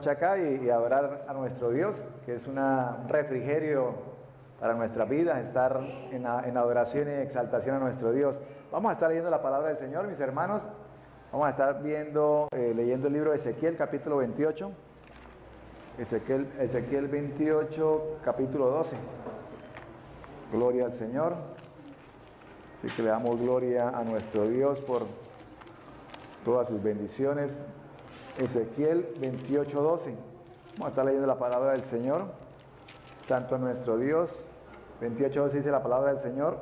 noche acá y adorar a nuestro Dios, que es un refrigerio para nuestra vida, estar en adoración y exaltación a nuestro Dios. Vamos a estar leyendo la palabra del Señor, mis hermanos. Vamos a estar leyendo el libro de Ezequiel, capítulo 28. Ezequiel 28, capítulo 12. Gloria al Señor. Así que le damos gloria a nuestro Dios por todas sus bendiciones. Ezequiel 28, 12. Vamos a estar leyendo la palabra del Señor. Santo nuestro Dios. 28, 12 dice la palabra del Señor.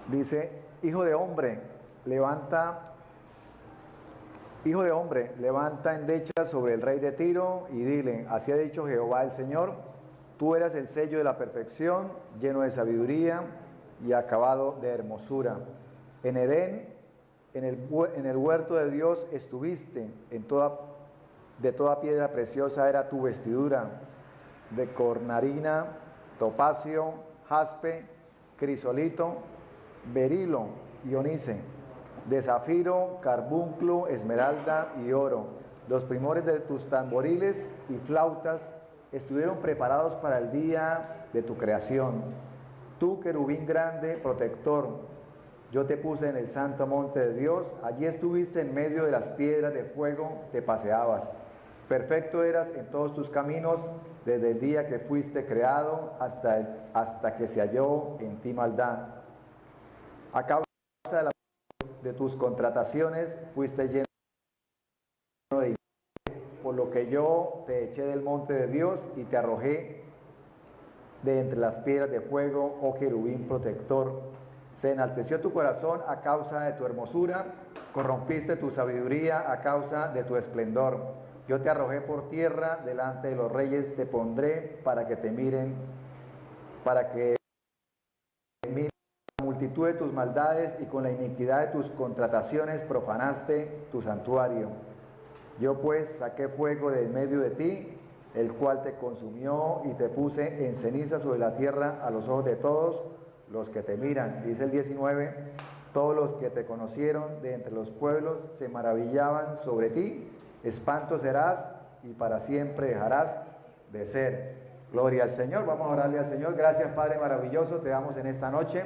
Dice: Hijo de hombre, levanta endecha sobre el rey de Tiro y dile: así ha dicho Jehová el Señor, tú eras el sello de la perfección, lleno de sabiduría y acabado de hermosura. En Edén, en el huerto de Dios estuviste, de toda piedra preciosa era tu vestidura, de cornalina, topacio, jaspe, crisolito, berilo y onice, de zafiro, carbunclo, esmeralda y oro. Los primores de tus tamboriles y flautas estuvieron preparados para el día de tu creación. Tú, querubín grande, protector, yo te puse en el santo monte de Dios, allí estuviste en medio de las piedras de fuego, te paseabas. Perfecto eras en todos tus caminos, desde el día que fuiste creado hasta que se halló en ti maldad. A causa de tus contrataciones fuiste lleno de, por lo que yo te eché del monte de Dios y te arrojé de entre las piedras de fuego, oh querubín protector. Se enalteció tu corazón a causa de tu hermosura, corrompiste tu sabiduría a causa de tu esplendor. Yo te arrojé por tierra, delante de los reyes te pondré para que te miren, para que miren la multitud de tus maldades, y con la iniquidad de tus contrataciones profanaste tu santuario. Yo pues saqué fuego de en medio de ti, el cual te consumió, y te puse en ceniza sobre la tierra a los ojos de todos los que te miran. Dice el 19: todos los que te conocieron de entre los pueblos se maravillaban sobre ti. Espanto serás y para siempre dejarás de ser. Gloria al Señor. Vamos a orarle al Señor. Gracias, Padre maravilloso, te damos en esta noche.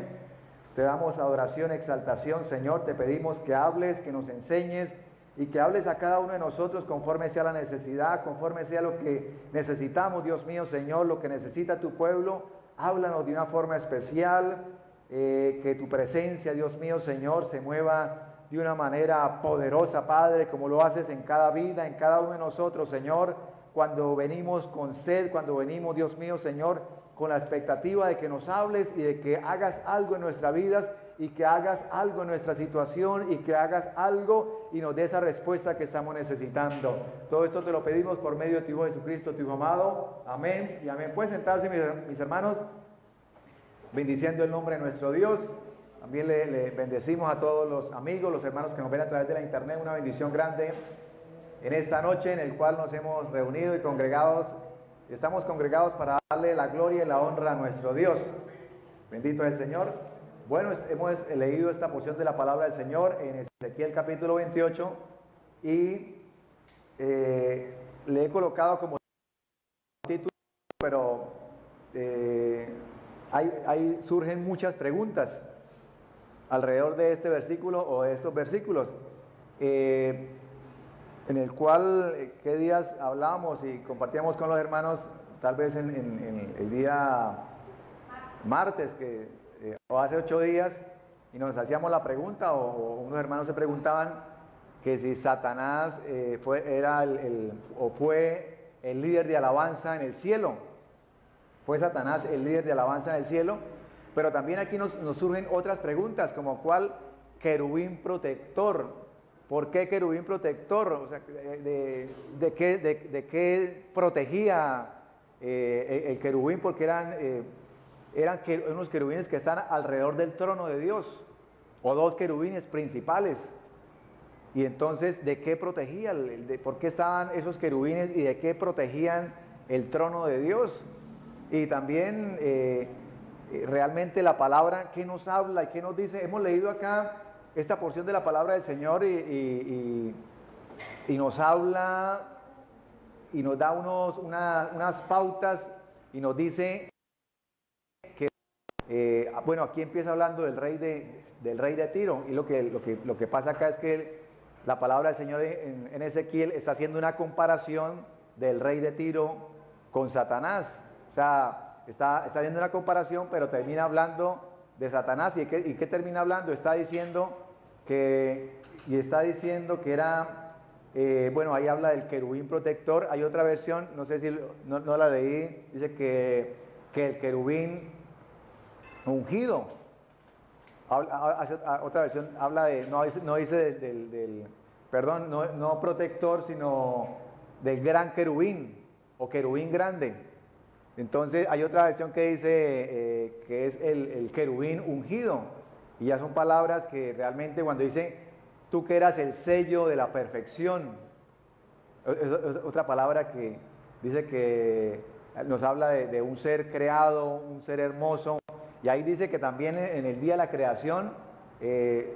Te damos adoración, exaltación, Señor. Te pedimos que hables, que nos enseñes y que hables a cada uno de nosotros conforme sea la necesidad, conforme sea lo que necesitamos, Dios mío, Señor, lo que necesita tu pueblo. Háblanos de una forma especial, que tu presencia, Dios mío, Señor, se mueva de una manera poderosa, Padre, como lo haces en cada vida, en cada uno de nosotros, Señor, cuando venimos con sed, cuando venimos, Dios mío, Señor, con la expectativa de que nos hables y de que hagas algo en nuestras vidas, y que hagas algo en nuestra situación, y que hagas algo y nos dé esa respuesta que estamos necesitando. Todo esto te lo pedimos por medio de tu Hijo Jesucristo, tu Hijo amado. Amén y amén. Pueden sentarse, mis hermanos, bendiciendo el nombre de nuestro Dios. También le bendecimos a todos los amigos, los hermanos que nos ven a través de la internet. Una bendición grande en esta noche en el cual nos hemos reunido y estamos congregados para darle la gloria y la honra a nuestro Dios. Bendito es el Señor. Bueno, hemos leído esta porción de la palabra del Señor en Ezequiel capítulo 28 y le he colocado como título, pero surgen muchas preguntas alrededor de este versículo o de estos versículos, en el cual qué días hablábamos y compartíamos con los hermanos, tal vez en el día martes, o hace 8 días, y nos hacíamos la pregunta, o unos hermanos se preguntaban que si Satanás fue el líder de alabanza en el cielo. Fue Satanás el líder de alabanza en el cielo. Pero también aquí nos surgen otras preguntas, como ¿cuál querubín protector? ¿Por qué querubín protector? O sea, ¿de qué protegía el querubín? Porque eran unos querubines que están alrededor del trono de Dios, o dos querubines principales. Y entonces, ¿de qué protegía? ¿Por qué estaban esos querubines y de qué protegían el trono de Dios? Y también realmente la palabra, ¿qué nos habla y qué nos dice? Hemos leído acá esta porción de la palabra del Señor y y nos habla y nos da unas pautas y nos dice que, bueno, aquí empieza hablando del rey de Tiro, y lo que pasa acá es que la palabra del Señor en Ezequiel está haciendo una comparación del rey de Tiro con Satanás. O sea, está haciendo una comparación, pero termina hablando de Satanás. ¿Y qué termina hablando? Está diciendo que era, bueno, ahí habla del querubín protector. Hay otra versión, no sé si no la leí, dice que el querubín ungido. Otra versión habla de, no dice perdón, no protector, sino del gran querubín o querubín grande. Entonces hay otra versión que dice que es el querubín ungido, y ya son palabras que realmente cuando dice tú que eras el sello de la perfección, es otra palabra que dice que nos habla de un ser creado, un ser hermoso. Y ahí dice que también en el día de la creación,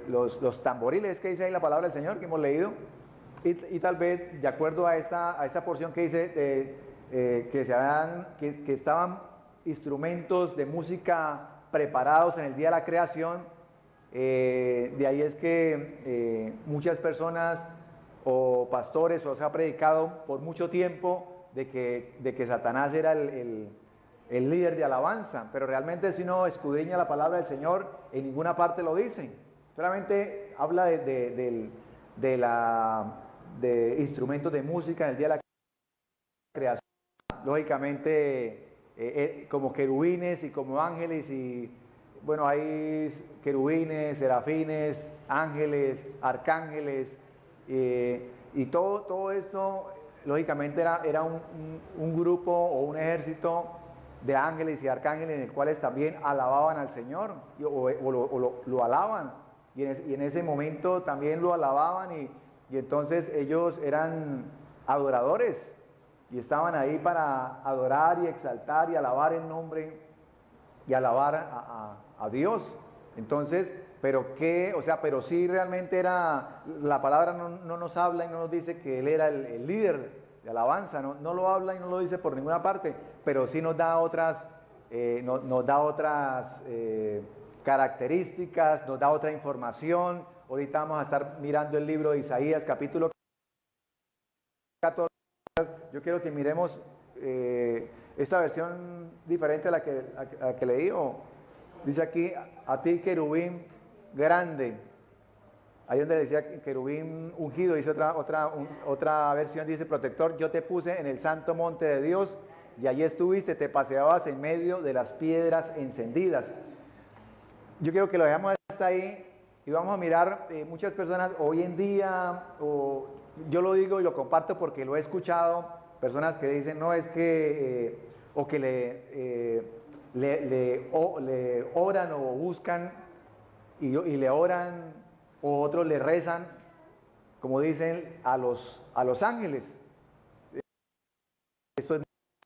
los tamboriles, que dice ahí la palabra del Señor que hemos leído, y tal vez de acuerdo a esta porción que dice que estaban instrumentos de música preparados en el día de la creación, de ahí es que muchas personas o pastores o se ha predicado por mucho tiempo de que Satanás era el líder de alabanza, pero realmente si uno escudriña la palabra del Señor, en ninguna parte lo dice. Solamente habla de instrumentos de música en el día de la creación, lógicamente como querubines y como ángeles, y bueno, hay querubines, serafines, ángeles, arcángeles, y todo esto lógicamente era un grupo o un ejército de ángeles y arcángeles en el cuales también alababan al Señor o lo alaban, y en ese momento también lo alababan, y entonces ellos eran adoradores y estaban ahí para adorar y exaltar y alabar el nombre y alabar a Dios. Entonces, pero sí realmente era, la palabra no nos habla y no nos dice que él era el líder de alabanza, no lo habla y no lo dice por ninguna parte, pero sí nos da otras características, nos da otra información. Ahorita vamos a estar mirando el libro de Isaías, capítulo 14. Yo quiero que miremos esta versión diferente a la que leí. Dice aquí, a ti querubín grande. Ahí donde decía querubín ungido, dice otra versión, dice protector, yo te puse en el santo monte de Dios y allí estuviste, te paseabas en medio de las piedras encendidas. Yo quiero que lo dejemos hasta ahí y vamos a mirar muchas personas hoy en día, yo lo digo y lo comparto porque lo he escuchado, personas que dicen, no, es que, o que le oran o buscan y le oran, o otros le rezan, como dicen, a los ángeles. Esto es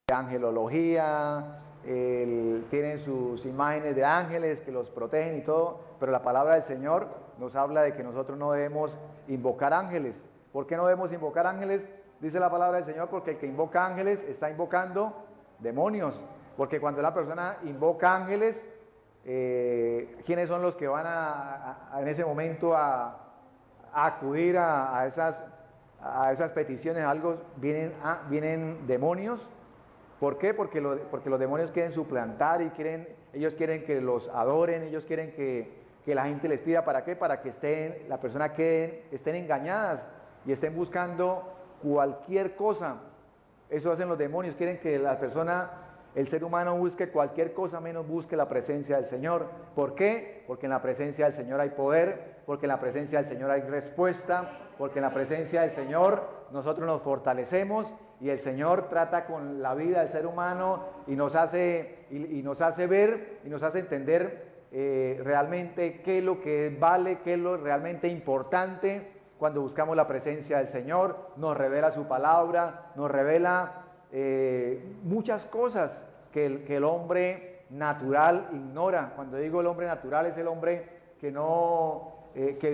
de angelología, tienen sus imágenes de ángeles que los protegen y todo, pero la palabra del Señor nos habla de que nosotros no debemos invocar ángeles. ¿Por qué no debemos invocar ángeles? Dice la palabra del Señor, porque el que invoca ángeles está invocando demonios. Porque cuando la persona invoca ángeles, ¿quiénes son los que van en ese momento a acudir a esas peticiones? Vienen demonios. ¿Por qué? Porque los demonios quieren suplantar y ellos quieren que los adoren, ellos quieren que la gente les pida. ¿Para qué? Para que estén engañadas y estén buscando cualquier cosa. Eso hacen los demonios, quieren que el ser humano busque cualquier cosa menos busque la presencia del Señor. ¿Por qué? Porque en la presencia del Señor hay poder, porque en la presencia del Señor hay respuesta, porque en la presencia del Señor nosotros nos fortalecemos y el Señor trata con la vida del ser humano y nos hace ver y nos hace entender realmente qué es lo que vale, qué es lo realmente importante. Cuando buscamos la presencia del Señor, nos revela su palabra, nos revela muchas cosas que el hombre natural ignora. Cuando digo el hombre natural, es el hombre que no que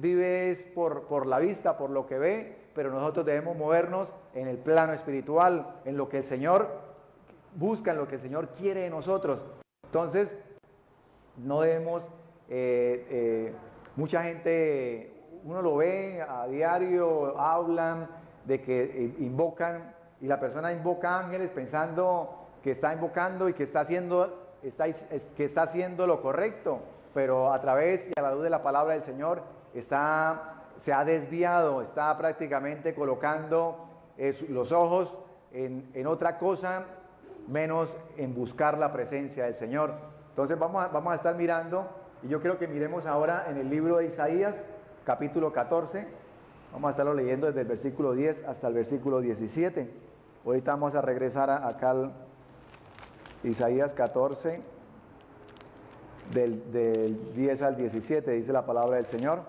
vive es por la vista, por lo que ve, pero nosotros debemos movernos en el plano espiritual, en lo que el Señor busca, en lo que el Señor quiere de nosotros. Entonces, no debemos, mucha gente, uno lo ve a diario, hablan de que invocan, y la persona invoca ángeles pensando que está invocando y que está haciendo lo correcto, pero a través y a la luz de la palabra del Señor se ha desviado, está prácticamente colocando los ojos en otra cosa, menos en buscar la presencia del Señor. Entonces vamos a estar mirando, y yo creo que miremos ahora en el libro de Isaías, capítulo 14, vamos a estarlo leyendo desde el versículo 10 hasta el versículo 17. Ahorita vamos a regresar acá al Isaías 14, del 10 al 17, dice la palabra del Señor.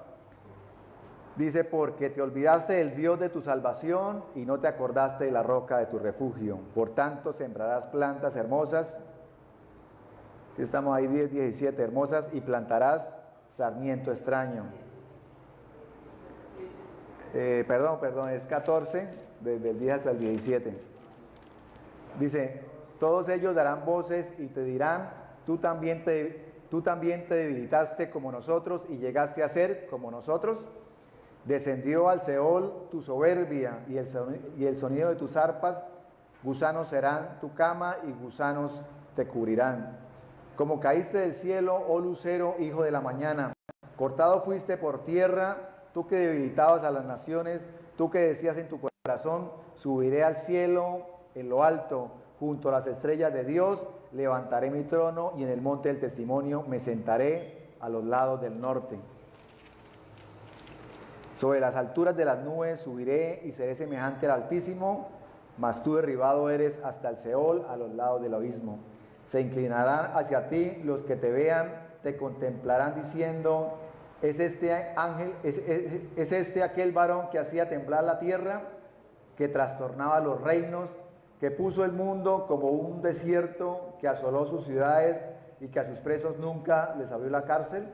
Dice, porque te olvidaste del Dios de tu salvación y no te acordaste de la roca de tu refugio. Por tanto, sembrarás plantas hermosas. Si estamos ahí 10, 17, hermosas, y plantarás sarmiento extraño. Perdón, es 14, desde el 10 hasta el 17. Dice, todos ellos darán voces y te dirán, tú también te debilitaste como nosotros y llegaste a ser como nosotros. Descendió al Seol tu soberbia y el sonido de tus arpas, gusanos serán tu cama y gusanos te cubrirán. Como caíste del cielo, oh lucero, hijo de la mañana, cortado fuiste por tierra, tú que debilitabas a las naciones, tú que decías en tu corazón, subiré al cielo en lo alto, junto a las estrellas de Dios, levantaré mi trono y en el monte del testimonio me sentaré a los lados del norte. Sobre las alturas de las nubes subiré y seré semejante al Altísimo, mas tú derribado eres hasta el Seol, a los lados del abismo. Se inclinarán hacia ti los que te vean, te contemplarán diciendo, ¿es este ángel, es este aquel varón que hacía temblar la tierra, que trastornaba los reinos, que puso el mundo como un desierto, que asoló sus ciudades y que a sus presos nunca les abrió la cárcel?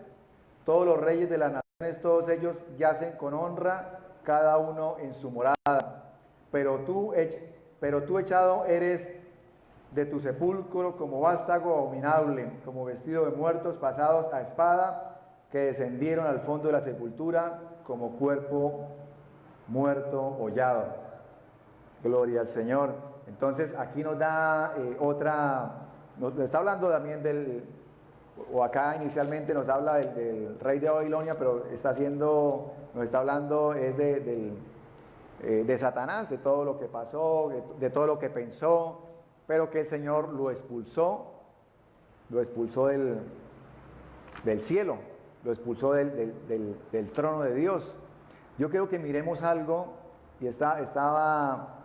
Todos los reyes de las naciones, todos ellos yacen con honra, cada uno en su morada. Pero tú echado eres de tu sepulcro como vástago abominable, como vestido de muertos pasados a espada, que descendieron al fondo de la sepultura como cuerpo muerto, hollado. Gloria al Señor. Entonces aquí nos da nos está hablando también o acá inicialmente nos habla del rey de Babilonia, pero nos está hablando es de Satanás, de todo lo que pasó, de todo lo que pensó, pero que el Señor lo expulsó del cielo, lo expulsó del trono de Dios. Yo creo que miremos algo, y estaba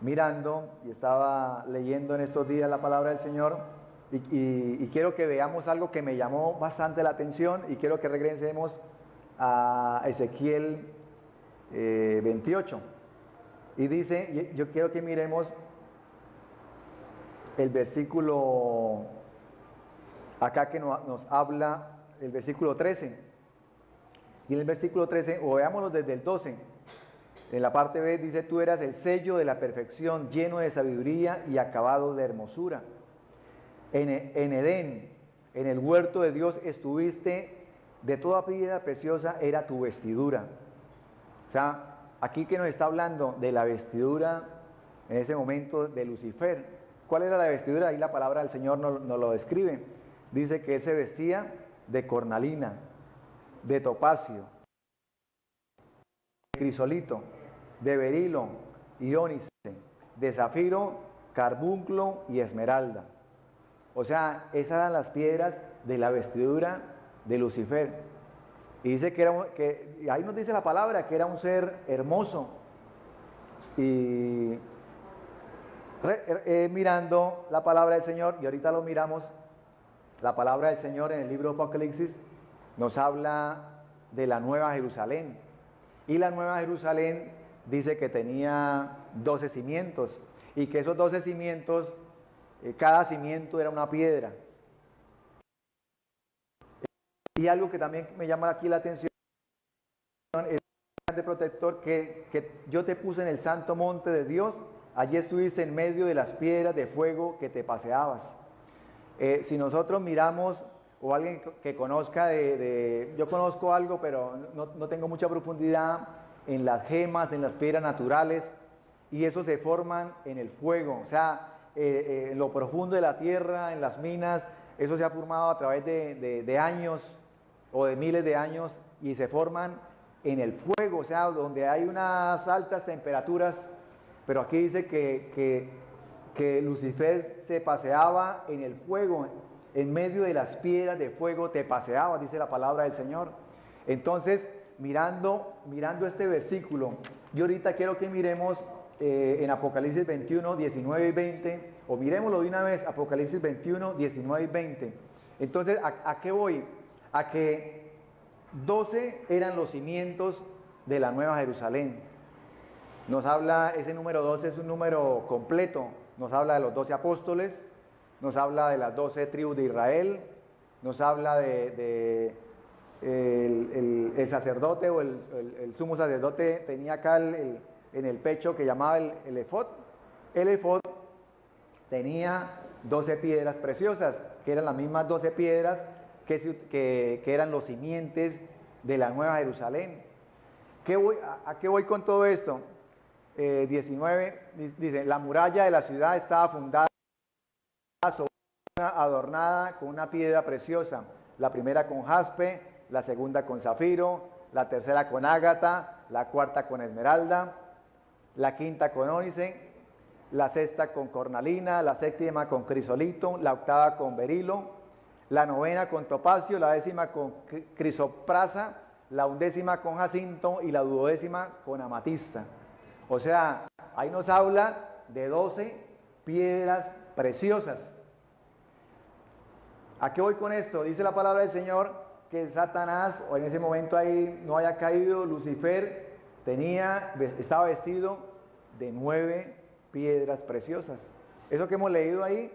mirando y estaba leyendo en estos días la palabra del Señor, y quiero que veamos algo que me llamó bastante la atención, y quiero que regresemos a Ezequiel 28. Y dice, yo quiero que miremos el versículo, acá que nos habla, el versículo 13. Y en el versículo 13, o veámoslo desde el 12, en la parte B dice, tú eras el sello de la perfección, lleno de sabiduría y acabado de hermosura. En Edén, en el huerto de Dios estuviste, de toda piedra preciosa era tu vestidura. O sea, aquí que nos está hablando de la vestidura, en ese momento de Lucifer. ¿Cuál era la vestidura? Ahí la palabra del Señor nos lo describe. Dice que él se vestía de cornalina, de topacio, de crisolito, de berilo, iónice, de zafiro, carbunclo y esmeralda. O sea, esas eran las piedras de la vestidura de Lucifer. Y dice que ahí nos dice la palabra que era un ser hermoso. Y mirando la palabra del Señor, y ahorita lo miramos, la palabra del Señor en el libro de Apocalipsis nos habla de la Nueva Jerusalén. Y la Nueva Jerusalén dice que tenía 12 cimientos, y que esos 12 cimientos, cada cimiento era una piedra. Y algo que también me llama aquí la atención es de protector que yo te puse en el santo monte de Dios, allí estuviste en medio de las piedras de fuego que te paseabas. Si nosotros miramos, o alguien que conozca yo conozco algo, pero no tengo mucha profundidad en las gemas, en las piedras naturales, y eso se forman en el fuego, o sea, en lo profundo de la tierra, en las minas, eso se ha formado a través de años o de miles de años, y se forman en el fuego, o sea, donde hay unas altas temperaturas, pero aquí dice que Lucifer se paseaba en el fuego, en medio de las piedras de fuego te paseaba, dice la palabra del Señor. Entonces, mirando este versículo, yo ahorita quiero que miremos en Apocalipsis 21, 19 y 20, o miremoslo de una vez, Apocalipsis 21, 19 y 20. Entonces, ¿a qué voy? A que 12 eran los cimientos de la Nueva Jerusalén. Nos habla, ese número 12 es un número completo, nos habla de los 12 apóstoles, nos habla de las 12 tribus de Israel, nos habla de el sacerdote o el sumo sacerdote tenía acá en el pecho que llamaba el efod. El efod tenía 12 piedras preciosas, que eran las mismas 12 piedras que eran los simientes de la Nueva Jerusalén. ¿A qué voy con todo esto? 19 dice, la muralla de la ciudad estaba fundada sobre una adornada con una piedra preciosa, la primera con jaspe, la segunda con zafiro, la tercera con ágata, la cuarta con esmeralda, la quinta con ónice, la sexta con cornalina, la séptima con crisolito, la octava con berilo, la novena con topacio, la décima con crisoprasa, la undécima con jacinto y la duodécima con amatista. O sea, ahí nos habla de 12 piedras preciosas. ¿A qué voy con esto? Dice la palabra del Señor que Satanás, o en ese momento ahí no haya caído, Lucifer estaba vestido de 9 piedras preciosas. Eso que hemos leído ahí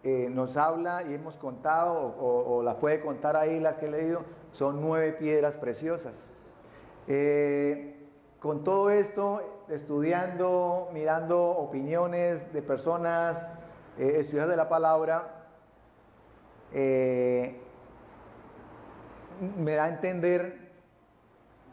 nos habla y hemos contado, o las puede contar ahí las que he leído, son 9 piedras preciosas. Con todo esto, estudiando, mirando opiniones de personas, estudiantes de la palabra, me da a entender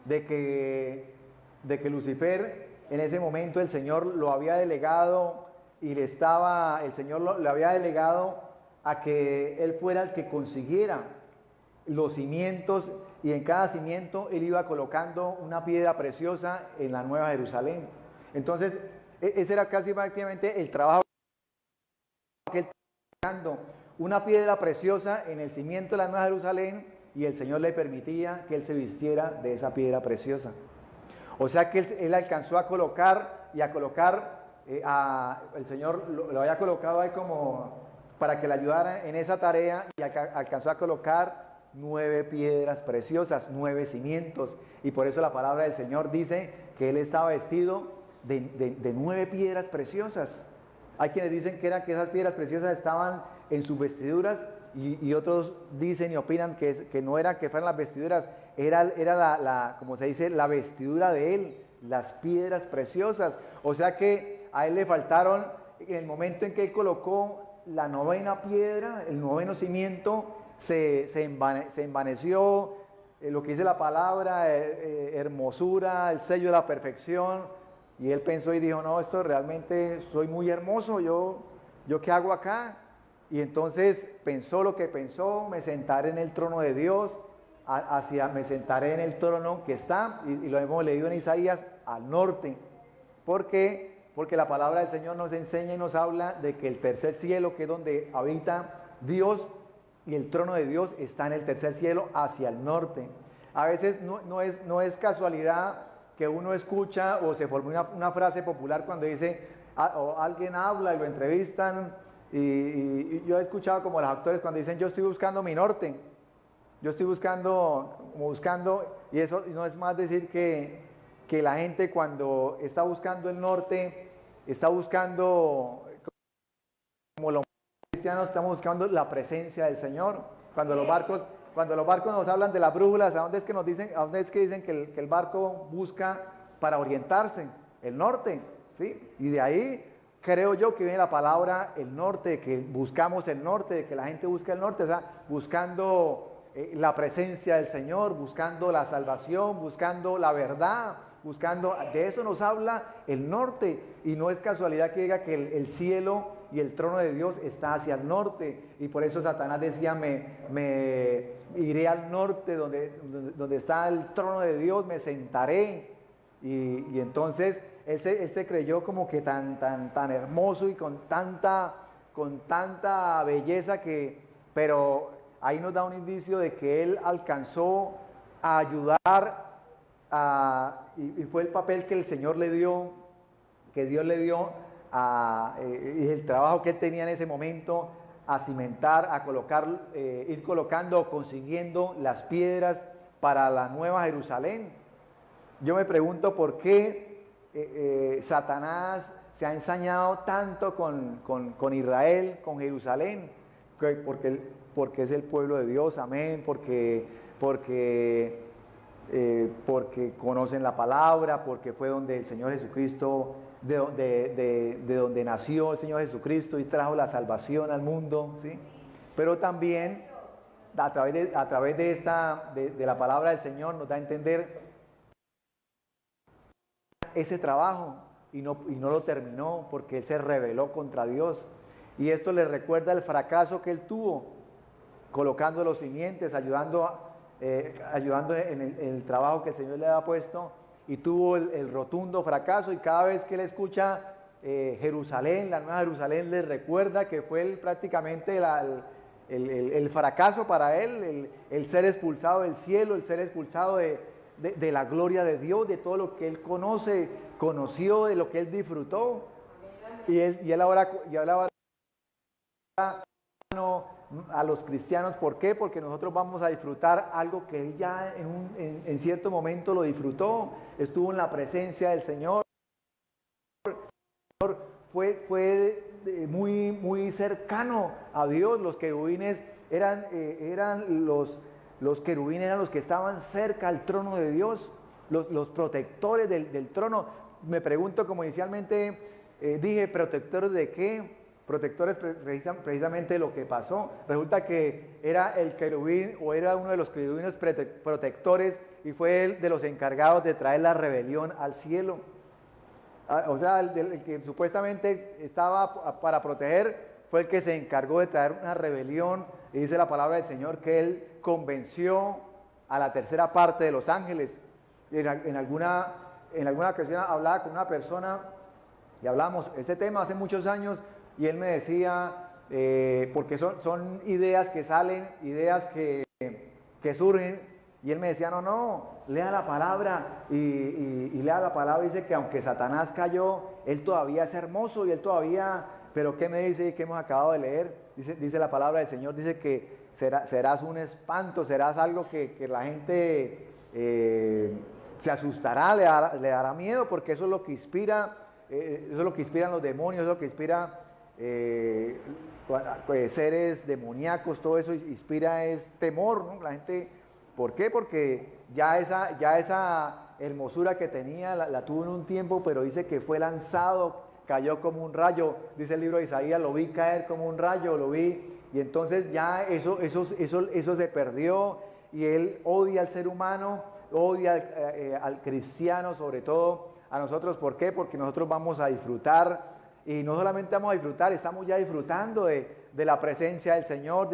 de que Lucifer, en ese momento el Señor lo había delegado y el Señor le había delegado a que él fuera el que consiguiera los cimientos, y en cada cimiento él iba colocando una piedra preciosa en la Nueva Jerusalén. Entonces, ese era casi prácticamente el trabajo que él estaba colocando, una piedra preciosa en el cimiento de la Nueva Jerusalén, y el Señor le permitía que él se vistiera de esa piedra preciosa. O sea que él alcanzó a colocar el Señor lo había colocado ahí como para que le ayudara en esa tarea, y alcanzó a colocar 9 piedras preciosas, 9 cimientos, y por eso la palabra del Señor dice que él estaba vestido de 9 piedras preciosas. Hay quienes dicen que esas piedras preciosas estaban en sus vestiduras, y otros dicen y opinan que no era que fueran las vestiduras, era como se dice, la vestidura de él, las piedras preciosas. O sea que a él le faltaron, en el momento en que él colocó la novena piedra, el noveno cimiento, se envaneció, lo que dice la palabra, hermosura, el sello de la perfección, y él pensó y dijo, no, esto realmente soy muy hermoso, yo ¿qué hago acá? Y entonces pensó lo que pensó, me sentaré en el trono de Dios, me sentaré en el trono que está, y lo hemos leído en Isaías, al norte. ¿Por qué? Porque la palabra del Señor nos enseña y nos habla de que el tercer cielo, que es donde habita Dios, y el trono de Dios está en el tercer cielo hacia el norte. A veces no es casualidad que uno escucha o se forma una frase popular cuando dice, o alguien habla y lo entrevistan, y yo he escuchado como los actores cuando dicen, yo estoy buscando mi norte, yo estoy buscando, y eso no es más decir que la gente cuando está buscando el norte, está buscando, como los cristianos estamos buscando la presencia del Señor. Cuando cuando los barcos nos hablan de las brújulas, ¿a dónde es que nos dicen, a dónde es que dicen que el barco busca para orientarse? El norte, ¿sí? Y de ahí creo yo que viene la palabra el norte, de que buscamos el norte, de que la gente busca el norte, o sea, buscando la presencia del Señor, buscando la salvación, buscando la verdad, buscando, de eso nos habla el norte, y no es casualidad que diga que el cielo y el trono de Dios está hacia el norte, y por eso Satanás decía, me iré al norte donde está el trono de Dios, me sentaré, y entonces él se creyó como que tan hermoso y con tanta belleza pero ahí nos da un indicio de que él alcanzó a ayudar y fue el papel que el Señor le dio, que Dios le dio, y el trabajo que él tenía en ese momento, a cimentar, a colocar, ir colocando, consiguiendo las piedras para la nueva Jerusalén. Yo me pregunto por qué Satanás se ha ensañado tanto con Israel, con Jerusalén, porque es el pueblo de Dios, amén, porque conocen la palabra, porque fue donde el Señor Jesucristo, de donde nació el Señor Jesucristo y trajo la salvación al mundo, ¿sí? Pero también a través de la palabra del Señor nos da a entender ese trabajo y no lo terminó porque él se rebeló contra Dios, y esto le recuerda el fracaso que él tuvo colocando los simientes, ayudando en el trabajo que el Señor le había puesto, y tuvo el rotundo fracaso, y cada vez que él escucha Jerusalén, la nueva Jerusalén, le recuerda que fue prácticamente el fracaso para él, el ser expulsado del cielo, el ser expulsado de la gloria de Dios, de todo lo que él conoció, de lo que él disfrutó. Y él ahora a los cristianos, ¿por qué? Porque nosotros vamos a disfrutar algo que él ya en cierto momento lo disfrutó, estuvo en la presencia del Señor, fue muy cercano a Dios. Los querubines los querubines eran los que estaban cerca al trono de Dios, los protectores del trono. Me pregunto, como inicialmente dije, ¿protectores de qué? Protectores precisamente de lo que pasó. Resulta que era el querubín, o era uno de los querubines protectores, y fue él de los encargados de traer la rebelión al cielo. O sea, el que supuestamente estaba para proteger fue el que se encargó de traer una rebelión, y dice la palabra del Señor que él convenció a la tercera parte de los ángeles. En alguna ocasión hablaba con una persona y hablamos este tema hace muchos años, y él me decía, porque son ideas que salen, ideas que surgen, y él me decía, no, lea la palabra, y lea la palabra, dice que aunque Satanás cayó, él todavía es hermoso, y él todavía, pero ¿qué me dice? ¿Qué hemos acabado de leer? Dice la palabra del Señor, dice que serás un espanto, serás algo que la gente se asustará, le dará miedo, porque eso es lo que inspira, eso es lo que inspiran los demonios, eso es lo que inspira seres demoníacos, todo eso inspira es temor, ¿no? La gente, ¿por qué? Porque ya esa hermosura que tenía la tuvo en un tiempo, pero dice que fue lanzado, cayó como un rayo, dice el libro de Isaías, lo vi caer como un rayo, lo vi, y entonces ya eso se perdió, y él odia al ser humano, odia al cristiano, sobre todo a nosotros. ¿Por qué? Porque nosotros vamos a disfrutar, y no solamente vamos a disfrutar, estamos ya disfrutando de la presencia del Señor,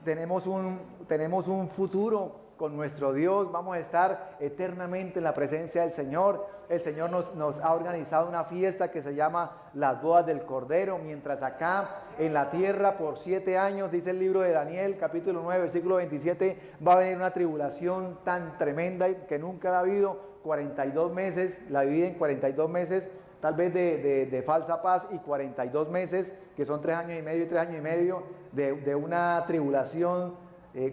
tenemos un futuro con nuestro Dios, vamos a estar eternamente en la presencia del Señor. El Señor nos ha organizado una fiesta que se llama las bodas del Cordero, mientras acá en la tierra por 7 años, dice el libro de Daniel, capítulo 9, versículo 27, va a venir una tribulación tan tremenda que nunca ha habido, 42 meses, la divide en 42 meses, tal vez de falsa paz, y 42 meses, que son 3 años y medio y 3 años y medio, de una tribulación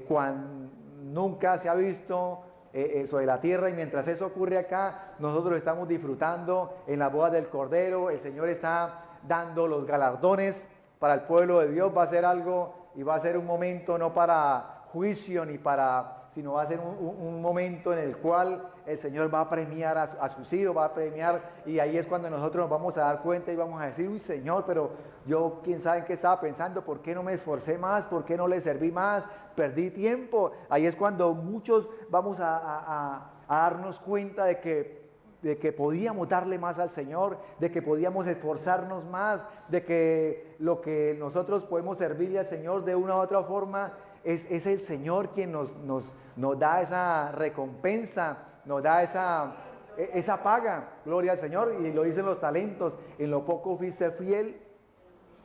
cuando nunca se ha visto sobre la tierra. Y mientras eso ocurre acá, nosotros estamos disfrutando en la boda del Cordero. El Señor está dando los galardones para el pueblo de Dios. Va a ser algo, y va a ser un momento no para juicio, sino va a ser un momento en el cual el Señor va a premiar a sus hijos, va a premiar, y ahí es cuando nosotros nos vamos a dar cuenta y vamos a decir, uy Señor, pero yo quién sabe en qué estaba pensando, ¿por qué no me esforcé más? ¿Por qué no le serví más? Perdí tiempo. Ahí es cuando muchos vamos a darnos cuenta de que podíamos darle más al Señor, de que podíamos esforzarnos más, de que lo que nosotros podemos servirle al Señor de una u otra forma es el Señor quien nos da esa recompensa, nos da esa paga. Gloria al Señor. Y lo dicen los talentos: en lo poco fuiste fiel,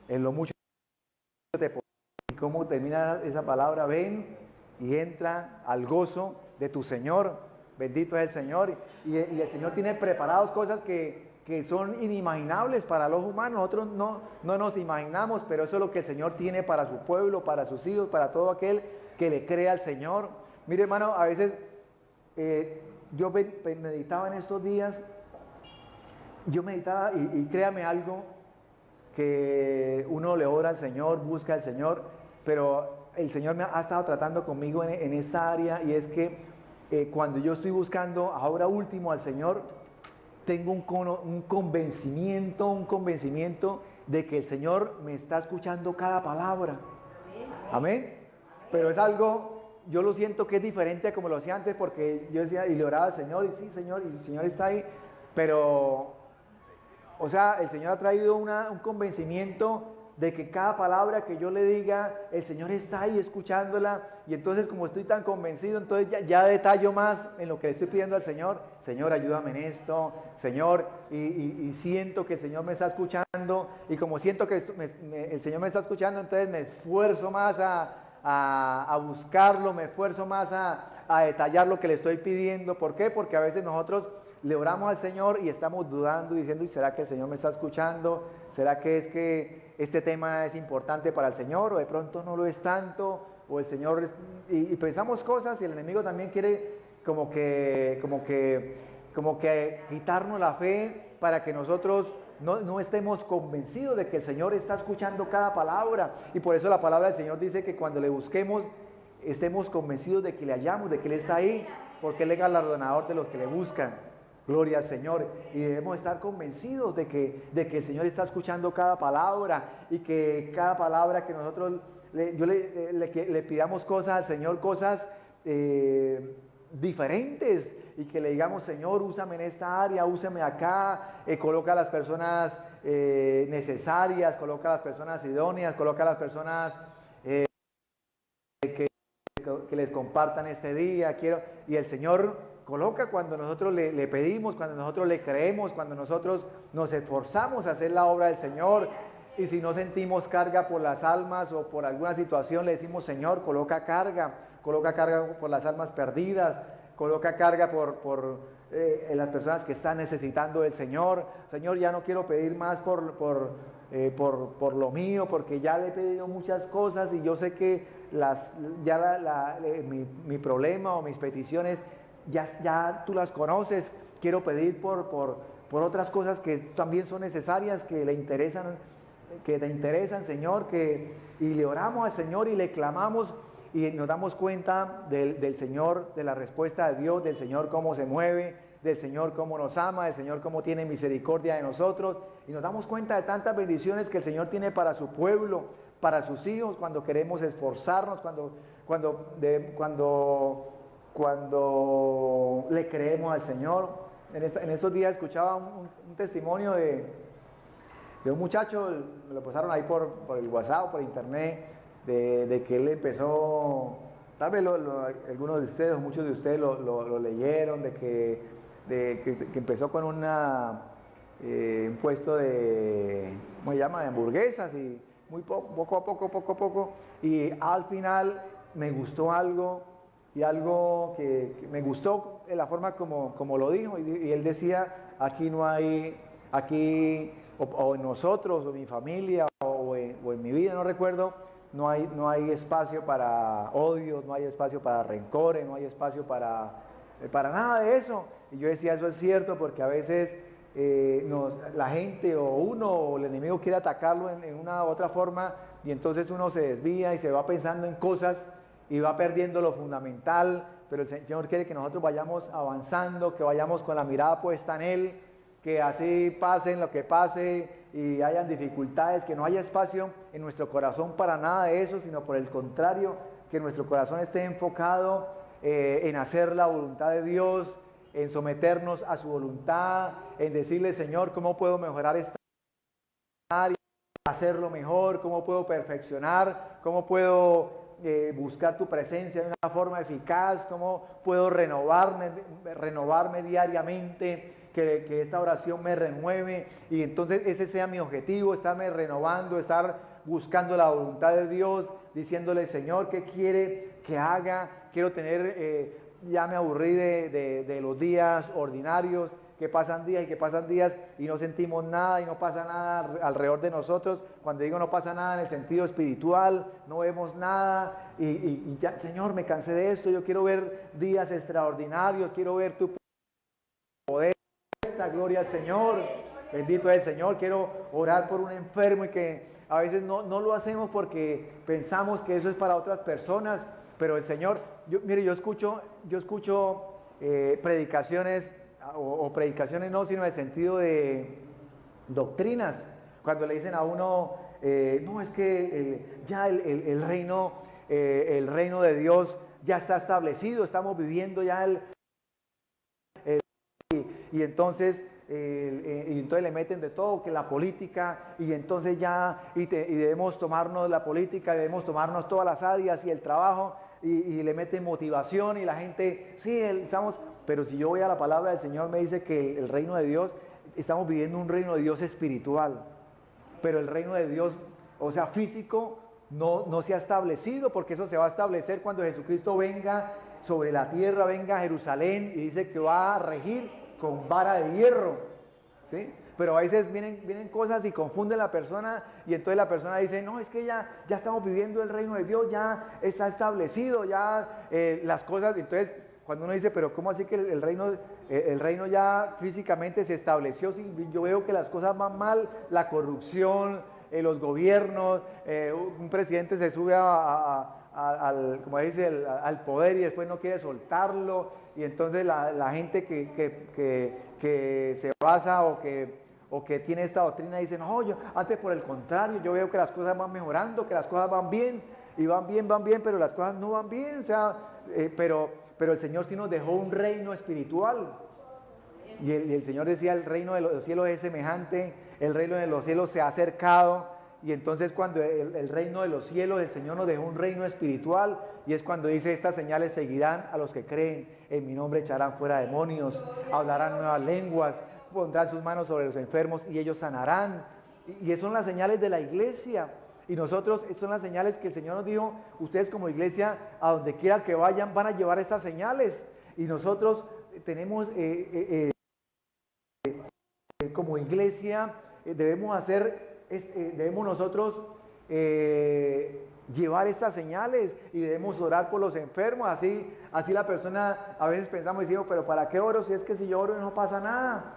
en lo mucho te pondré. ¿Y cómo termina esa palabra? Ven y entra al gozo de tu Señor. Bendito es el Señor. Y el Señor tiene preparadas cosas que son inimaginables para los humanos. Nosotros no nos imaginamos, pero eso es lo que el Señor tiene para su pueblo, para sus hijos, para todo aquel que le crea al Señor. Mire, hermano, a veces yo meditaba en estos días, yo meditaba y créame algo, que uno le ora al Señor, busca al Señor, pero el Señor ha estado tratando conmigo en esta área, y es que cuando yo estoy buscando ahora último al Señor, tengo un convencimiento de que el Señor me está escuchando cada palabra. Amén. Pero es algo, yo lo siento que es diferente a como lo hacía antes, porque yo decía y le oraba al Señor, y sí, Señor, y el Señor está ahí, pero, o sea, el Señor ha traído un convencimiento de que cada palabra que yo le diga, el Señor está ahí escuchándola, y entonces como estoy tan convencido, entonces ya detallo más en lo que le estoy pidiendo al Señor. Señor, ayúdame en esto, Señor, y siento que el Señor me está escuchando, y como siento que el Señor me está escuchando, entonces me esfuerzo más a buscarlo, me esfuerzo más a detallar lo que le estoy pidiendo. ¿Por qué? Porque a veces nosotros le oramos al Señor y estamos dudando y diciendo, ¿y será que el Señor me está escuchando? ¿Será que es que este tema es importante para el Señor, o de pronto no lo es tanto? O el Señor, y pensamos cosas, y el enemigo también quiere como que quitarnos la fe, para que nosotros no estemos convencidos de que el Señor está escuchando cada palabra. Y por eso la palabra del Señor dice que cuando le busquemos, estemos convencidos de que le hallamos, de que Él está ahí, porque Él es galardonador de los que le buscan. Gloria al Señor. Y debemos estar convencidos de que el Señor está escuchando cada palabra, y que cada palabra que nosotros le pidamos cosas al Señor, cosas diferentes, y que le digamos, Señor, úsame en esta área, úsame acá, coloca a las personas necesarias, coloca a las personas idóneas, coloca a las personas que les compartan este día. Y el Señor coloca cuando nosotros le pedimos, cuando nosotros le creemos, cuando nosotros nos esforzamos a hacer la obra del Señor. Y si no sentimos carga por las almas o por alguna situación, le decimos, Señor, coloca carga por las almas perdidas, coloca carga por las personas que están necesitando del Señor. Señor, ya no quiero pedir más por lo mío, porque ya le he pedido muchas cosas, y yo sé que mi problema o mis peticiones ya tú las conoces. Quiero pedir por otras cosas que también son necesarias, que te interesan, Señor, y le oramos al Señor y le clamamos, y nos damos cuenta del Señor, de la respuesta de Dios, del Señor cómo se mueve, del Señor cómo nos ama, del Señor cómo tiene misericordia de nosotros, y nos damos cuenta de tantas bendiciones que el Señor tiene para su pueblo, para sus hijos, cuando queremos esforzarnos, cuando le creemos al Señor. En estos días escuchaba un testimonio de un muchacho, me lo pasaron ahí por el WhatsApp, por internet, de que él empezó, tal vez algunos de ustedes o muchos de ustedes lo leyeron, de que empezó con un puesto ¿cómo se llama?, de hamburguesas, y poco a poco, y al final me gustó algo, y algo que me gustó en la forma como lo dijo, y él decía, aquí no hay, o en nosotros, o en mi familia, o en mi vida, no recuerdo, no hay espacio para odios, no hay espacio para rencores, no hay espacio para nada de eso. Y yo decía, eso es cierto, porque a veces la gente o uno o el enemigo quiere atacarlo en una u otra forma, y entonces uno se desvía y se va pensando en cosas y va perdiendo lo fundamental, pero el Señor quiere que nosotros vayamos avanzando, que vayamos con la mirada puesta en Él, que así pasen lo que pase y hayan dificultades, que no haya espacio en nuestro corazón para nada de eso, sino por el contrario, que nuestro corazón esté enfocado en hacer la voluntad de Dios, en someternos a su voluntad, en decirle, Señor, ¿cómo puedo mejorar esta área? Hacerlo mejor, cómo puedo perfeccionar, cómo puedo buscar tu presencia de una forma eficaz, cómo puedo renovarme diariamente, que esta oración me renueve y entonces ese sea mi objetivo, estarme renovando, estar buscando la voluntad de Dios, diciéndole, Señor, ¿qué quiere que haga? Quiero tener, ya me aburrí de los días ordinarios, que pasan días y que pasan días y no sentimos nada y no pasa nada alrededor de nosotros. Cuando digo no pasa nada en el sentido espiritual, no vemos nada y ya, Señor, me cansé de esto, yo quiero ver días extraordinarios, quiero ver tu poder, esta gloria al Señor, bendito es el Señor. Quiero orar por un enfermo y que a veces no lo hacemos porque pensamos que eso es para otras personas, pero el Señor, mire, yo escucho predicaciones, o predicaciones no, sino en el sentido de doctrinas, cuando le dicen a uno, no, es que ya el reino de Dios ya está establecido, estamos viviendo ya y entonces le meten de todo, que la política, y entonces ya, y debemos tomarnos la política, debemos tomarnos todas las áreas y el trabajo, y le meten motivación, y la gente, sí, estamos, pero si yo voy a la palabra del Señor, me dice que el reino de Dios, estamos viviendo un reino de Dios espiritual, pero el reino de Dios, o sea, físico, no se ha establecido, porque eso se va a establecer cuando Jesucristo venga sobre la tierra, venga a Jerusalén, y dice que va a regir con vara de hierro, ¿sí? Pero a veces vienen cosas y confunden a la persona, y entonces la persona dice, no, es que ya estamos viviendo el reino de Dios, ya está establecido, ya las cosas. Entonces cuando uno dice, pero ¿cómo así que el reino ya físicamente se estableció? Si yo veo que las cosas van mal, la corrupción, los gobiernos, un presidente se sube como dice, al poder y después no quiere soltarlo, y entonces la gente que se basa o que tiene esta doctrina dice, no, antes por el contrario, yo veo que las cosas van mejorando, que las cosas van bien, y van bien, pero las cosas no van bien, o sea, pero el Señor sí nos dejó un reino espiritual, y el Señor decía, el reino de los cielos es semejante, el reino de los cielos se ha acercado. Y entonces cuando el reino de los cielos, el Señor nos dejó un reino espiritual, y es cuando dice, estas señales seguirán a los que creen, en mi nombre echarán fuera demonios, hablarán nuevas lenguas, pondrán sus manos sobre los enfermos y ellos sanarán. Y esas son las señales de la iglesia, y nosotros, estas son las señales que el Señor nos dijo, ustedes como iglesia, a donde quiera que vayan, van a llevar estas señales, y nosotros tenemos, como iglesia, debemos nosotros llevar estas señales, y debemos orar por los enfermos. Así la persona, a veces pensamos y decimos, pero ¿para qué oro si es que si yo oro no pasa nada?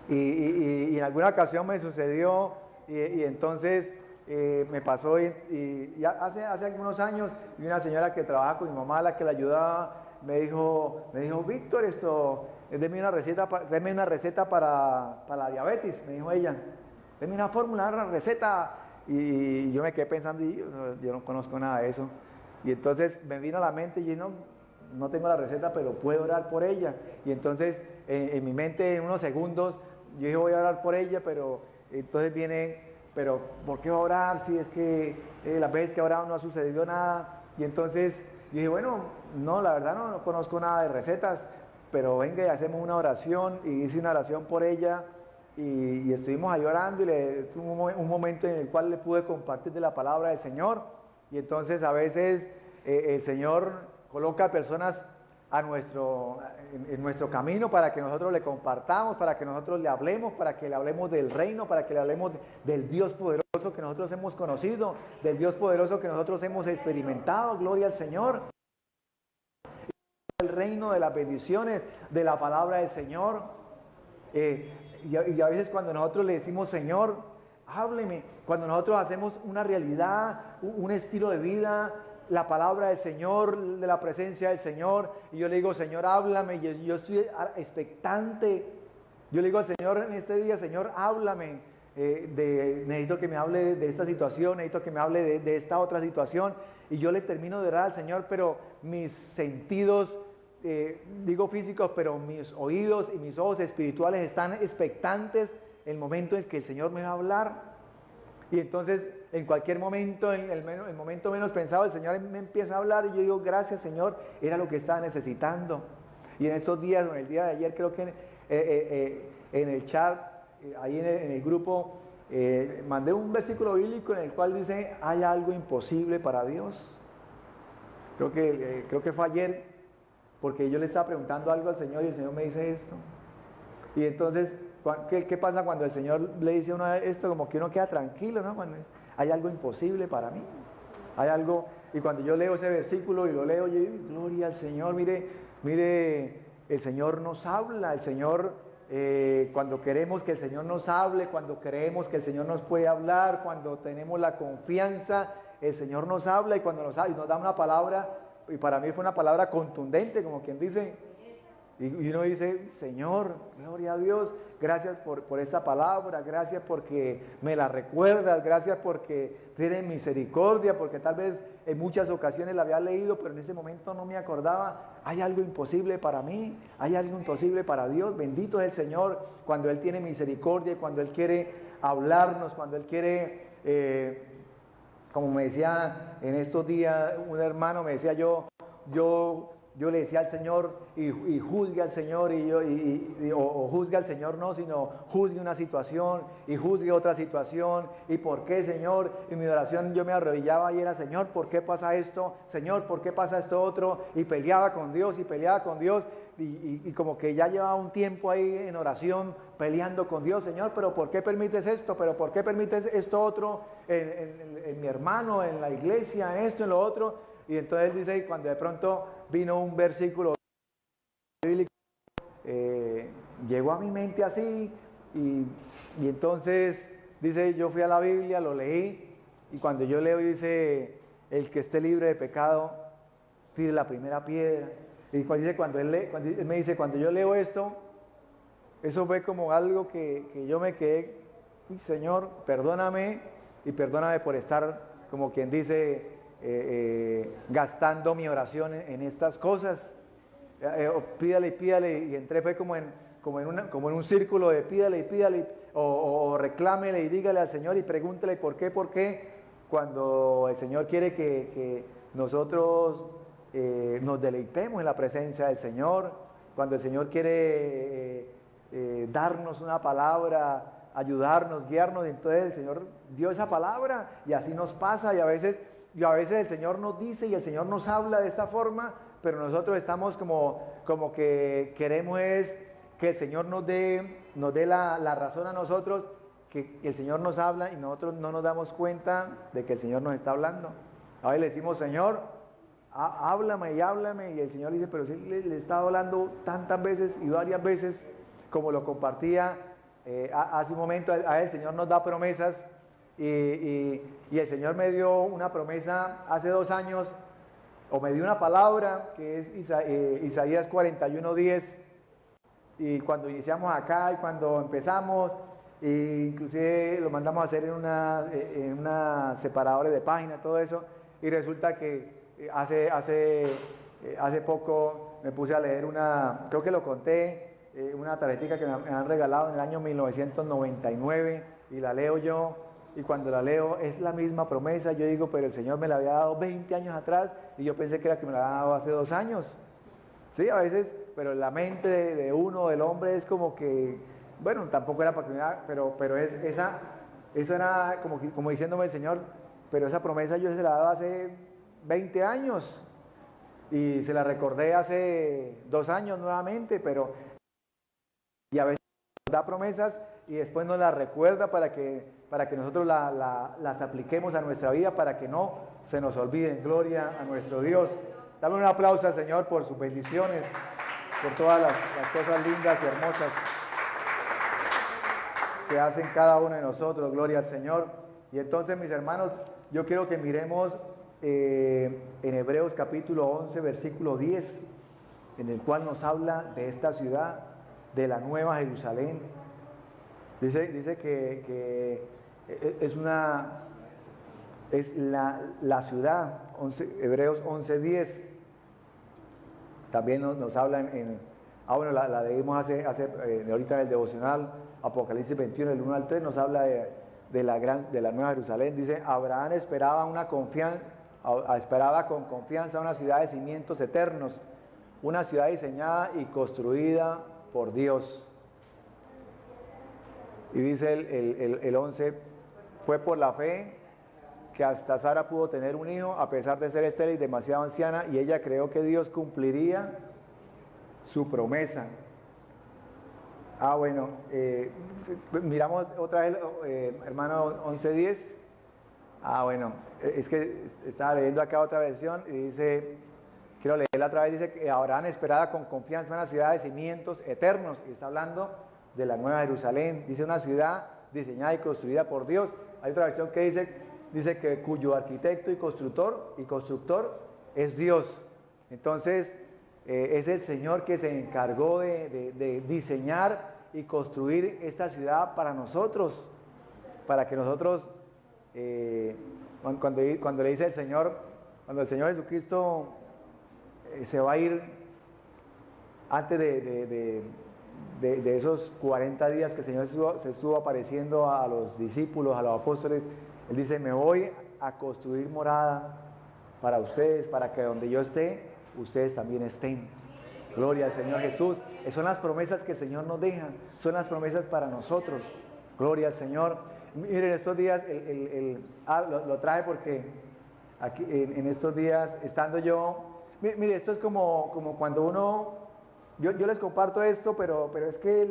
Y en alguna ocasión me sucedió, y entonces me pasó, y hace algunos años, y una señora que trabaja con mi mamá, la que la ayudaba, me dijo, Víctor, deme una receta para la diabetes, me dijo ella. Deme una fórmula, una receta. Y yo me quedé pensando, y yo no conozco nada de eso. Y entonces me vino a la mente, y yo no tengo la receta, pero puedo orar por ella. Y entonces en mi mente, en unos segundos, yo dije, voy a orar por ella, pero entonces pero ¿por qué voy a orar si es que las veces que he orado no ha sucedido nada? Y entonces yo dije, bueno, no, la verdad no conozco nada de recetas, pero venga y hacemos una oración, y hice una oración por ella. Y estuvimos ahí orando, y tuvo un momento en el cual le pude compartir de la palabra del Señor. Y entonces a veces el Señor coloca personas en nuestro camino para que nosotros le compartamos, para que nosotros le hablemos, para que le hablemos del reino, para que le hablemos del Dios poderoso que nosotros hemos conocido, del Dios poderoso que nosotros hemos experimentado. Gloria al Señor. El reino de las bendiciones de la palabra del Señor. Y a veces cuando nosotros le decimos, Señor, hábleme, cuando nosotros hacemos una realidad, un estilo de vida la palabra del Señor, de la presencia del Señor, y yo le digo, Señor, háblame, y yo estoy expectante. Yo le digo al Señor en este día, Señor, háblame, necesito que me hable de esta situación, necesito que me hable de esta otra situación, y yo le termino de orar al Señor, pero mis sentidos, digo físicos, pero mis oídos y mis ojos espirituales están expectantes en el momento en que el Señor me va a hablar. Y entonces, en cualquier momento, en el momento menos pensado, el Señor me empieza a hablar y yo digo, gracias Señor, era lo que estaba necesitando. Y en estos días, o en el día de ayer, creo que en el chat, ahí en el grupo, mandé un versículo bíblico en el cual dice, hay algo imposible para Dios. Creo que fue ayer, porque yo le estaba preguntando algo al Señor y el Señor me dice esto. Y entonces, ¿qué pasa cuando el Señor le dice a uno esto? Como que uno queda tranquilo, ¿no? Cuando hay algo imposible para mí. Hay algo, y cuando yo leo ese versículo y lo leo, yo digo, gloria al Señor, mire, el Señor nos habla, el Señor, cuando queremos que el Señor nos hable, cuando creemos que el Señor nos puede hablar, cuando tenemos la confianza, el Señor nos habla y cuando nos da una palabra, y para mí fue una palabra contundente, como quien dice, y uno dice, Señor, gloria a Dios, gracias por esta palabra, gracias porque me la recuerdas, gracias porque tienes misericordia, porque tal vez en muchas ocasiones la había leído, pero en ese momento no me acordaba. Hay algo imposible para mí, hay algo imposible para Dios. Bendito es el Señor cuando Él tiene misericordia, cuando Él quiere hablarnos, cuando Él quiere, como me decía en estos días un hermano, me decía yo le decía al Señor, y juzgue al Señor, o juzgue al Señor no, sino juzgue una situación, y juzgue otra situación, y ¿por qué, Señor? Y mi oración, yo me arrodillaba y era, Señor, ¿por qué pasa esto? Señor, ¿por qué pasa esto otro? Y peleaba con Dios, y como que ya llevaba un tiempo ahí en oración, peleando con Dios, Señor, pero ¿por qué permites esto? ¿Pero por qué permites esto otro en mi hermano, en la iglesia, en esto, en lo otro? Y entonces dice, cuando de pronto vino un versículo bíblico, llegó a mi mente así, y entonces dice, yo fui a la Biblia, lo leí, y cuando yo leo dice, el que esté libre de pecado, tire la primera piedra. Y cuando él me dice, cuando yo leo esto, eso fue como algo que yo me quedé, uy, Señor, perdóname, y perdóname por estar, como quien dice, gastando mi oración en estas cosas. Pídale, y entré fue como en un círculo de pídale, o reclámele y dígale al Señor y pregúntele por qué, cuando el Señor quiere que nosotros nos deleitemos en la presencia del Señor, cuando el Señor quiere darnos una palabra, ayudarnos, guiarnos, entonces el Señor dio esa palabra y así nos pasa, y a veces el Señor nos dice y el Señor nos habla de esta forma, pero nosotros estamos como que queremos es que el Señor nos dé la razón a nosotros, que el Señor nos habla y nosotros no nos damos cuenta de que el Señor nos está hablando. A veces le decimos, Señor, háblame, y el Señor dice, pero si le he estado hablando tantas veces y varias veces, como lo compartía hace un momento, el Señor nos da promesas. Y el Señor me dio una promesa hace 2 años, o me dio una palabra que es Isaías 41:10, y cuando iniciamos acá y cuando empezamos, inclusive lo mandamos a hacer en una separadora de páginas, todo eso, y resulta que hace poco me puse a leer creo que lo conté, una tarjetita que me han regalado en el año 1999, y la leo yo. Y cuando la leo es la misma promesa, yo digo, pero el Señor me la había dado 20 años atrás y yo pensé que era que me la había dado hace 2 años. Sí, a veces, pero la mente de uno, del hombre, es como que, bueno, tampoco era para que me da, pero eso era como diciéndome el Señor, pero esa promesa yo se la daba hace 20 años y se la recordé hace 2 años nuevamente, y a veces nos da promesas y después nos las recuerda para que nosotros las apliquemos a nuestra vida, para que no se nos olviden. Gloria a nuestro Dios. Dame un aplauso al Señor por sus bendiciones, por todas las cosas lindas y hermosas que hacen cada uno de nosotros. Gloria al Señor. Y entonces, mis hermanos, yo quiero que miremos en Hebreos capítulo 11, versículo 10, en el cual nos habla de esta ciudad, de la Nueva Jerusalén. Dice que es la ciudad, Hebreos 11, 10. También nos habla bueno, la leímos ahorita en el devocional, Apocalipsis 21, del 1 al 3, nos habla de la Nueva Jerusalén. Dice, Abraham esperaba con confianza una ciudad de cimientos eternos, una ciudad diseñada y construida por Dios. Y dice el 11, fue por la fe que hasta Sara pudo tener un hijo, a pesar de ser estéril y demasiado anciana, y ella creyó que Dios cumpliría su promesa. Bueno, miramos otra vez, hermano 11:10. Bueno, es que estaba leyendo acá otra versión y dice, quiero leerla otra vez, dice que Abraham esperaba con confianza una ciudad de cimientos eternos, y está hablando de la Nueva Jerusalén. Dice una ciudad diseñada y construida por Dios. Hay otra versión que dice que cuyo arquitecto y constructor es Dios. Entonces, es el Señor que se encargó de diseñar y construir esta ciudad para nosotros, para que nosotros, cuando le dice el Señor, cuando el Señor Jesucristo se va a ir antes de esos 40 días que el Señor se estuvo apareciendo a los discípulos, a los apóstoles, Él dice, me voy a construir morada para ustedes, para que donde yo esté, ustedes también estén. Gloria al Señor Jesús. Son las promesas que el Señor nos deja, son las promesas para nosotros. Gloria al Señor. Miren, estos días, lo traje porque aquí en estos días, estando yo, mire, esto es como cuando uno, yo les comparto esto, pero es que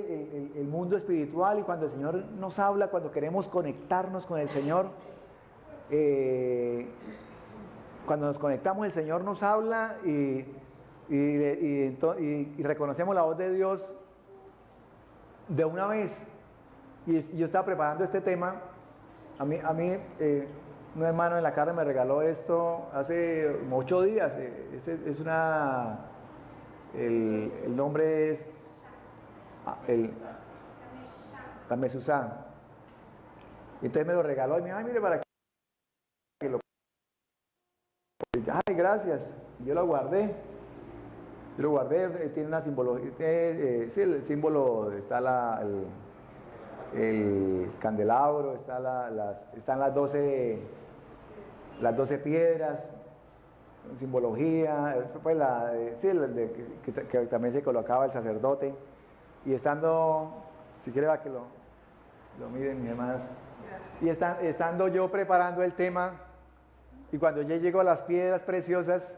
el mundo espiritual, y cuando el Señor nos habla, cuando queremos conectarnos con el Señor, cuando nos conectamos, el Señor nos habla y reconocemos la voz de Dios de una vez. Y yo estaba preparando este tema. A mí un hermano en la carne me regaló esto hace 8 días. El nombre es la Mesuzá. Y entonces me lo regaló y me dijo, mire, para que lo... Ay, gracias. Y yo lo guardé. Tiene una simbología. Sí, el símbolo, está el candelabro, están las 12 piedras, simbología, pues que también se colocaba el sacerdote. Y estando, si quiere va que lo miren mis hermanas, y estando yo preparando el tema, y cuando yo llego a las piedras preciosas,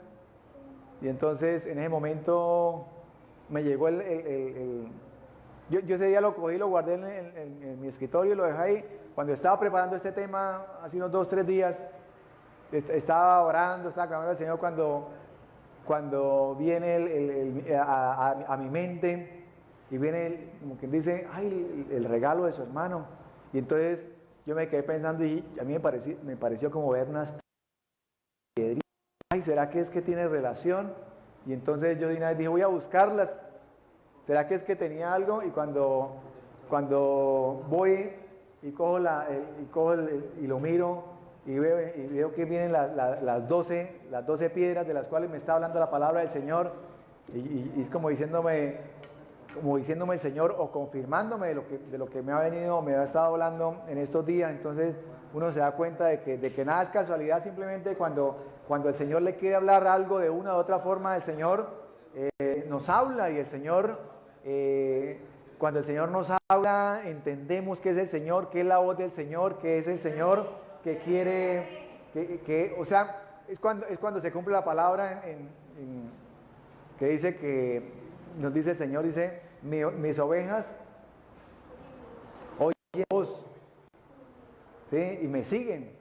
y entonces en ese momento me llegó yo ese día lo cogí, lo guardé en mi escritorio y lo dejé ahí. Cuando estaba preparando este tema, hace unos 2-3 días, estaba orando, estaba clamando al Señor, cuando viene a mi mente, y viene como quien dice, ay, el regalo de su hermano. Y entonces yo me quedé pensando, y a mí me pareció como ver unas piedritas. Ay, ¿será que es que tiene relación? Y entonces yo de una vez dije, voy a buscarlas. ¿Será que es que tenía algo? Y cuando voy y cojo y lo miro y veo que vienen las 12 piedras de las cuales me está hablando la palabra del Señor, y es como diciéndome el Señor, o confirmándome de lo que me ha estado hablando en estos días. Entonces uno se da cuenta de que nada es casualidad. Simplemente cuando el Señor le quiere hablar algo de una u otra forma, el Señor nos habla, y el Señor, cuando el Señor nos habla, entendemos que es el Señor, que es la voz del Señor, que es el Señor que quiere, o sea, es cuando se cumple la palabra que dice que nos dice el Señor, dice, mis ovejas oyen voz, ¿sí? Y me siguen.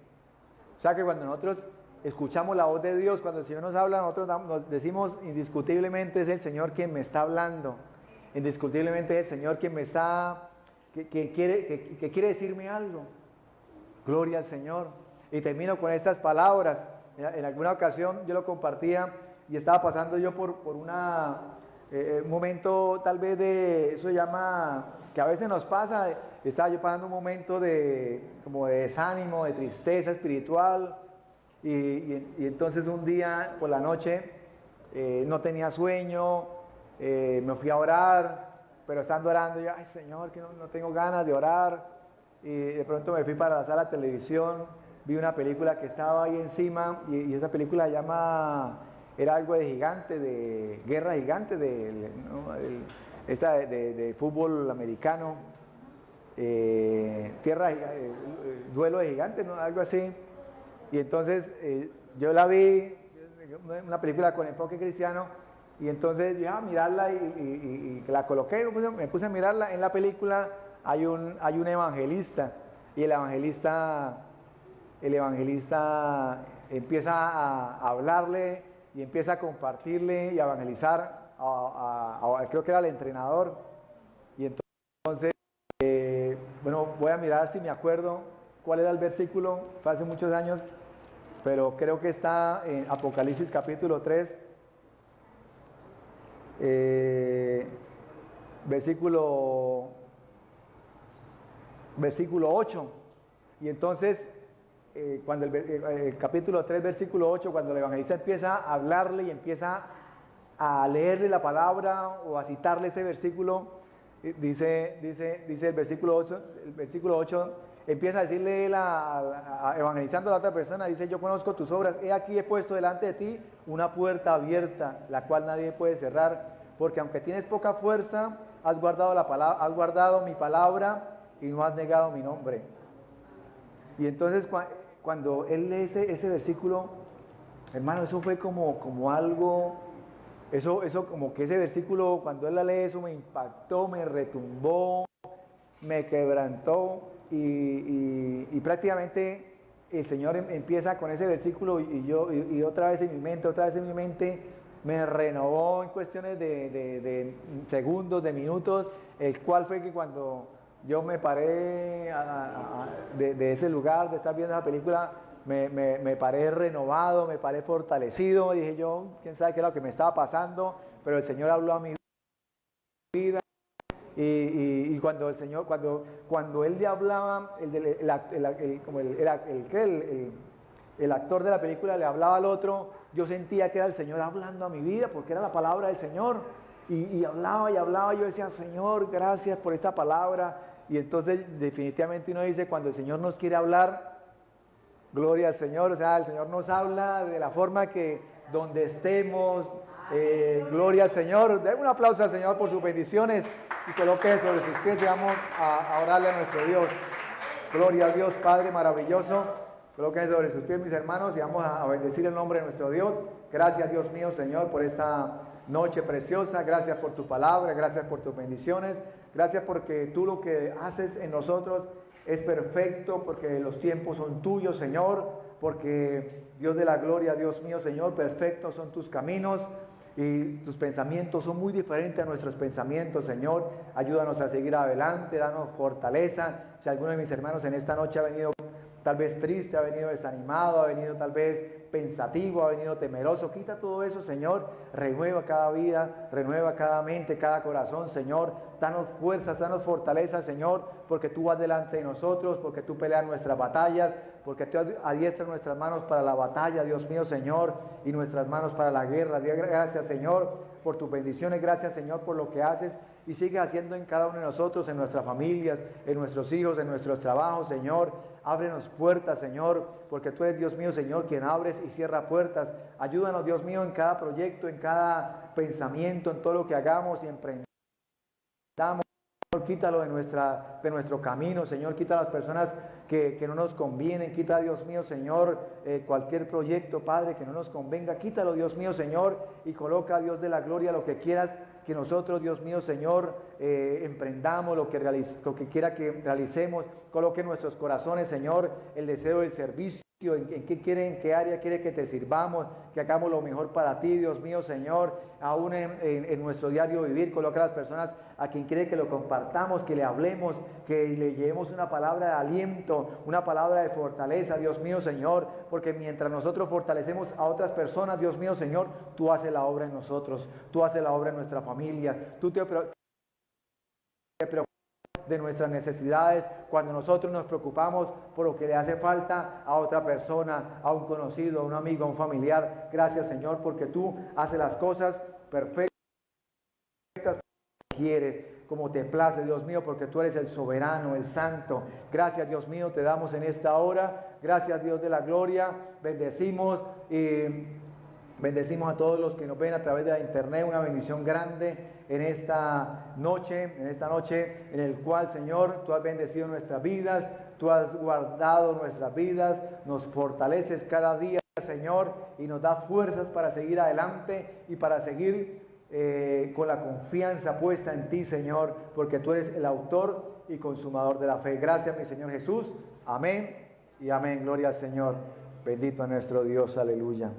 O sea que cuando nosotros escuchamos la voz de Dios, cuando el Señor nos habla, nosotros nos decimos, indiscutiblemente es el Señor quien me está hablando, indiscutiblemente es el Señor quien me está, que quiere decirme algo. Gloria al Señor. Y termino con estas palabras. En alguna ocasión yo lo compartía y estaba pasando yo por un momento tal vez de, eso se llama, que a veces nos pasa, estaba yo pasando un momento como de desánimo, de tristeza espiritual, y entonces un día por la noche no tenía sueño, me fui a orar, pero estando orando yo, ay Señor, que no tengo ganas de orar, y de pronto me fui para la sala de televisión, vi una película que estaba ahí encima, y esa película se llama, era algo de gigante, de guerra gigante, ¿no? de fútbol americano, duelo de gigantes, ¿no? Algo así. Y entonces yo la vi, una película con enfoque cristiano, y entonces yo a mirarla y la coloqué, me puse a mirarla. En la película hay un evangelista, y el evangelista empieza a hablarle y empieza a compartirle y a evangelizar, creo que era el entrenador. Y entonces, bueno, voy a mirar si me acuerdo cuál era el versículo, fue hace muchos años, pero creo que está en Apocalipsis capítulo 3, versículo 8. Y entonces, cuando el capítulo 3, versículo 8, cuando el evangelista empieza a hablarle y empieza a leerle la palabra o a citarle ese versículo, dice el versículo 8, empieza a decirle evangelizando a la otra persona, dice: yo conozco tus obras, he aquí he puesto delante de ti una puerta abierta, la cual nadie puede cerrar, porque aunque tienes poca fuerza, has guardado mi palabra y no has negado mi nombre. Y entonces cuando él lee ese versículo, hermano, eso fue como algo, eso como que ese versículo, cuando él la lee, eso me impactó, me retumbó, me quebrantó, y prácticamente el Señor empieza con ese versículo, y otra vez en mi mente, me renovó en cuestiones de segundos, de minutos, el cual fue que cuando yo me paré de ese lugar, de estar viendo esa película, me paré renovado, me paré fortalecido. Dije yo, quién sabe qué era lo que me estaba pasando, pero el Señor habló a mi vida. Y cuando el Señor, cuando Él le hablaba, el actor de la película le hablaba al otro, yo sentía que era el Señor hablando a mi vida, porque era la palabra del Señor. Y hablaba, yo decía: Señor, gracias por esta palabra. Y entonces definitivamente uno dice, cuando el Señor nos quiere hablar, gloria al Señor, o sea, el Señor nos habla de la forma que donde estemos, gloria al Señor. Den un aplauso al Señor por sus bendiciones y coloque sobre sus pies y vamos a orarle a nuestro Dios. Gloria a Dios, Padre maravilloso. Coloquen sobre sus pies, mis hermanos, y vamos a bendecir el nombre de nuestro Dios. Gracias, Dios mío, Señor, por esta noche preciosa. Gracias por tu palabra, gracias por tus bendiciones. Gracias porque tú lo que haces en nosotros es perfecto, porque los tiempos son tuyos, Señor, porque Dios de la gloria, Dios mío, Señor, perfectos son tus caminos y tus pensamientos son muy diferentes a nuestros pensamientos, Señor. Ayúdanos a seguir adelante, danos fortaleza. Si alguno de mis hermanos en esta noche ha venido tal vez triste, ha venido desanimado, ha venido tal vez pensativo, ha venido temeroso, quita todo eso, Señor. Renueva cada vida, renueva cada mente, cada corazón, Señor. Danos fuerzas, danos fortaleza, Señor, porque tú vas delante de nosotros, porque tú peleas nuestras batallas, porque tú adiestras nuestras manos para la batalla, Dios mío, Señor, y nuestras manos para la guerra. Gracias, Señor, por tus bendiciones. Gracias, Señor, por lo que haces y sigue haciendo en cada uno de nosotros, en nuestras familias, en nuestros hijos, en nuestros trabajos, Señor. Ábrenos puertas, Señor, porque tú eres, Dios mío, Señor, quien abres y cierra puertas. Ayúdanos, Dios mío, en cada proyecto, en cada pensamiento, en todo lo que hagamos y emprendamos. Señor, quítalo de nuestro camino, Señor. Quita a las personas que no nos convienen. Quita, Dios mío, Señor, cualquier proyecto, Padre, que no nos convenga. Quítalo, Dios mío, Señor, y coloca, Dios de la gloria, lo que quieras que nosotros, Dios mío, Señor, emprendamos, lo que quiera que realicemos. Coloque en nuestros corazones, Señor, el deseo del servicio, en qué área quiere que te sirvamos, que hagamos lo mejor para ti, Dios mío, Señor, aún en nuestro diario vivir. Coloca a las personas a quien quiere que lo compartamos, que le hablemos, que le llevemos una palabra de aliento, una palabra de fortaleza, Dios mío, Señor, porque mientras nosotros fortalecemos a otras personas, Dios mío, Señor, tú haces la obra en nosotros, tú haces la obra en nuestra familia, tú te preocupas de nuestras necesidades, cuando nosotros nos preocupamos por lo que le hace falta a otra persona, a un conocido, a un amigo, a un familiar. Gracias, Señor, porque tú haces las cosas perfectas como quieres, como te place, Dios mío, porque tú eres el soberano, el santo. Gracias, Dios mío, te damos en esta hora. Gracias, Dios de la gloria. Bendecimos Bendecimos a todos los que nos ven a través de la internet, una bendición grande en esta noche en el cual, Señor, tú has bendecido nuestras vidas, tú has guardado nuestras vidas, nos fortaleces cada día, Señor, y nos das fuerzas para seguir adelante y para seguir con la confianza puesta en ti, Señor, porque tú eres el autor y consumador de la fe. Gracias, mi Señor Jesús. Amén y amén. Gloria al Señor. Bendito a nuestro Dios. Aleluya.